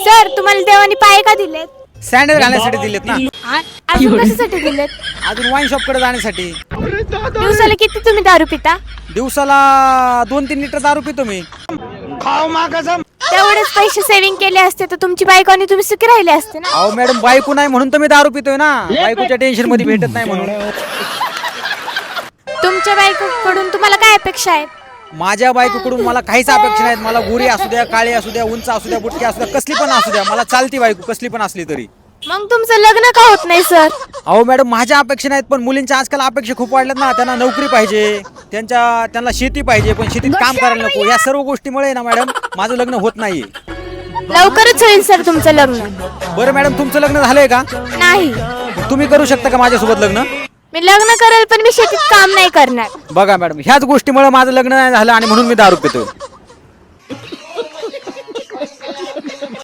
Sir तुम्हाला देवानी पाय का दिलेत? सँडल घालण्यासाठी दिलेत ना. अजून कशासाठी दिलेत? अजून वाईन शॉप कडे जाण्यासाठी. दिवसाला किती तुम्ही दारू पिता? दिवसाला 2-3 लिटर दारू पितो मी. तेवढेच पैसे सेव्हिंग केले असते तर तुमची बायको आणि तुम्ही सुखी राहिले असते ना. अहो मॅडम बायको नाही म्हणून तर मी दारू पितोय ना. बायकोच्या टेन्शन मध्ये भेटत नाही म्हणून. तुमच्या बायकोकडून तुम्हाला काय अपेक्षा आहेत? माझ्या बायकोकडून मला काहीच अपेक्षा नाहीत. मला गोरी असू द्या, काळी असू द्या, उंच असू द्या, बुटकी असू द्या, कसली पण असू द्या, मला चालती बायको कसली पण असली तरी. मग तुमचं लग्न का होत नाही सर? अहो मॅडम माझ्या अपेक्षा नाहीत पण मुलींच्या आजकाल अपेक्षा खूप वाढल्यात ना. त्यांना नोकरी पाहिजे, त्यांना शेती पाहिजे पण शेतीत काम करायला नको. या सर्व गोष्टीमुळे ना मॅडम माझं लग्न होत नाहीये. लवकरच होईल सर तुमचं लग्न. बरं मॅडम तुमचं लग्न झालंय का? नाही, तुम्ही करू शकता का माझ्यासोबत लग्न? मी लग्न करेल पण मी शेतीत काम नाही करणार. बघा मॅडम ह्याच गोष्टीमुळे माझं लग्न नाही झालं आणि म्हणून मी दारू पितोय.